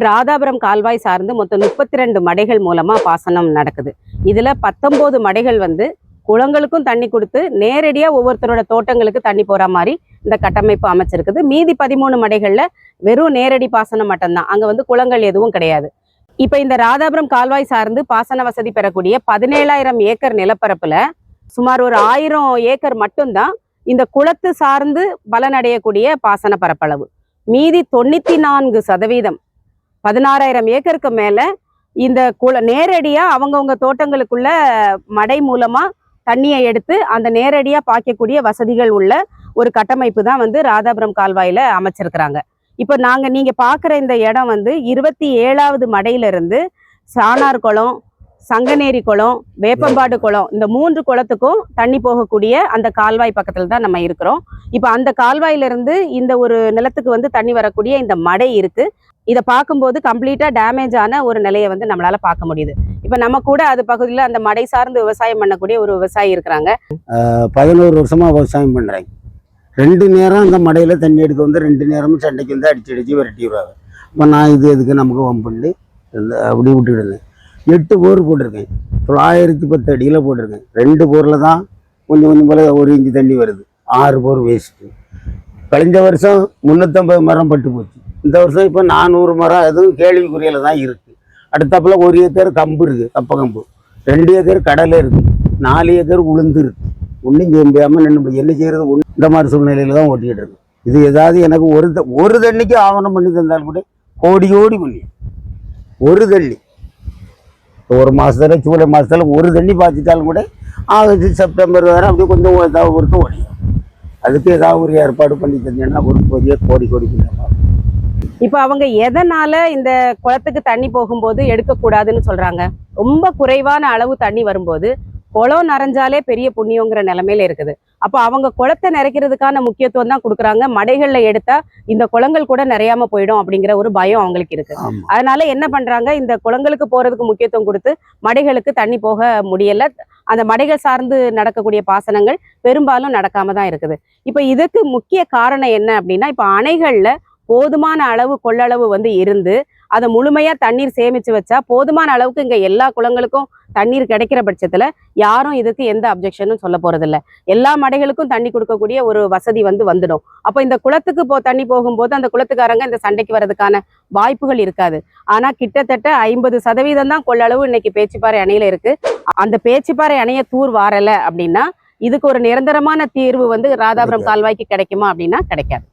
ராதாபுரம் கால்வாய் சார்ந்து மொத்தம் 32 மடைகள் மூலமா பாசனம் நடக்குது. இதுல 19 மடைகள் வந்து குளங்களுக்கும் தண்ணி கொடுத்து நேரடியா ஒவ்வொருத்தரோட தோட்டங்களுக்கு தண்ணி போற மாதிரி இந்த கட்டமைப்பு அமைச்சிருக்குது. மீதி 13 மடைகள்ல வெறும் நேரடி பாசனம் மட்டும்தான். அங்க வந்து குளங்கள் எதுவும் கிடையாது. இப்ப இந்த ராதாபுரம் கால்வாய் சார்ந்து பாசன வசதி பெறக்கூடிய 17,000 ஏக்கர் நிலப்பரப்புல சுமார் ஒரு 1000 ஏக்கர் மட்டும்தான் இந்த குளத்து சார்ந்து பலனடையக்கூடிய பாசன பரப்பளவு. மீதி 94% 16,000 ஏக்கருக்கு மேல இந்த நேரடியா அவங்கவுங்க தோட்டங்களுக்குள்ள மடை மூலமா தண்ணியை எடுத்து அந்த நேரடியா பாய்க்கக்கூடிய வசதிகள் உள்ள ஒரு கட்டமைப்பு தான் வந்து ராதாபுரம் கால்வாயில அமைச்சிருக்கிறாங்க. இப்போ நீங்க பாக்குற இந்த இடம் வந்து 27வது மடையிலிருந்து சாணார் குளம், சங்கநேரி குளம், வேப்பம்பாடு குளம், இந்த 3 குளத்துக்கும் தண்ணி போகக்கூடிய அந்த கால்வாய் பக்கத்துல தான் நம்ம இருக்கிறோம். இப்போ அந்த கால்வாயிலிருந்து இந்த ஒரு நிலத்துக்கு வந்து தண்ணி வரக்கூடிய இந்த மடை இருக்கு. இதை பார்க்கும்போது கம்ப்ளீட்டா டேமேஜ் ஆன ஒரு நிலையை வந்து நம்மளால பார்க்க முடியுது. இப்ப நம்ம கூட அது பகுதியில் அந்த மடை சார்ந்து விவசாயம் பண்ணக்கூடிய ஒரு விவசாயி இருக்கிறாங்க. 11 வருஷமா விவசாயம் பண்றாங்க. 2 நேரம் அந்த மடையில தண்ணி எடுக்க வந்து 2 நேரமும் சண்டைக்கு வந்து அடிச்சு விரட்டி விடுவாங்க. இப்போ நான் இது எதுக்கு நமக்கு வம்பு அப்படி விட்டுக்கிடுவேன். 8 போர் போட்டிருக்கேன். 910 அடியில் போட்டிருக்கேன். 2 போரில் தான் கொஞ்சம் போல 1 இன்ச்சு தண்ணி வருது. 6 போர் வேஸ்ட்டு. கழிஞ்ச வருஷம் 350 மரம் பட்டு போச்சு. இந்த வருஷம் இப்போ 400 மரம் எதுவும் கேள்விக்குறியில தான் இருக்குது. அடுத்தாப்புல 1 ஏக்கர் கம்பு இருக்குது, கப்ப கம்பு. 2 ஏக்கர் கடலை இருக்குது. 4 ஏக்கர் உளுந்து இருக்குது. ஒன்றும் செய்ய முடியாமல் நின்று என்ன செய்யறது? இந்த மாதிரி சூழ்நிலையில தான் ஓட்டிக்கிட்டு இருக்கு. இது ஏதாவது எனக்கு ஒரு தண்ணிக்கு ஆவணம் பண்ணி தந்தாலும் கூட கோடி பண்ணி ஒரு தண்ணி ஒரு மாதத்துல ஜூலை மாதத்துல ஒரு தண்ணி பாய்ச்சிட்டாலும் கூட ஆகஸ்ட் செப்டம்பர் வரை அப்படியே கொஞ்சம் ஏதாவது ஒருக்க ஓடியும். அதுக்கு ஏதாவது ஒரு ஏற்பாடு பண்ணி தந்தீங்கன்னா ஒரு பெரிய கோடி இப்ப அவங்க எதனால இந்த குளத்துக்கு தண்ணி போகும்போது எடுக்கக்கூடாதுன்னு சொல்றாங்க? ரொம்ப குறைவான அளவு தண்ணி வரும்போது குளம் நிறைஞ்சாலே பெரிய புண்ணியங்கிற நிலைமையில இருக்குது. அப்போ அவங்க குளத்தை நிறைக்கிறதுக்கான முக்கியத்துவம் தான் கொடுக்குறாங்க. மடைகள்ல எடுத்தா இந்த குளங்கள் கூட நிறையாம போயிடும் அப்படிங்கிற ஒரு பயம் அவங்களுக்கு இருக்கு. அதனால என்ன பண்றாங்க, இந்த குளங்களுக்கு போறதுக்கு முக்கியத்துவம் கொடுத்து மடைகளுக்கு தண்ணி போக முடியல. அந்த மடைகள் சார்ந்து நடக்கக்கூடிய பாசனங்கள் பெரும்பாலும் நடக்காம தான் இருக்குது. இப்ப இதுக்கு முக்கிய காரணம் என்ன அப்படின்னா, இப்ப அணைகள்ல போதுமான அளவு கொள்ளளவு வந்து இருந்து அதை முழுமையா தண்ணீர் சேமிச்சு வச்சா போதுமான அளவுக்கு இங்க எல்லா குளங்களுக்கும் தண்ணீர் கிடைக்கிற பட்சத்துல யாரும் இதுக்கு எந்த அப்ஜெக்ஷனும் சொல்ல போறது இல்லை. எல்லா மடைகளுக்கும் தண்ணி கொடுக்கக்கூடிய ஒரு வசதி வந்துடும். அப்போ இந்த குளத்துக்கு தண்ணி போகும்போது அந்த குளத்துக்காரங்க இந்த சண்டைக்கு வர்றதுக்கான வாய்ப்புகள் இருக்காது. ஆனா கிட்டத்தட்ட 50% தான் கொள்ளளவு இன்னைக்கு பேச்சிப்பாறை அணையில இருக்கு. அந்த பேச்சிப்பாறை அணைய தூர் வாரல அப்படின்னா இதுக்கு ஒரு நிரந்தரமான தீர்வு வந்து ராதாபுரம் கால்வாய்க்கு கிடைக்குமா அப்படின்னா கிடைக்காது.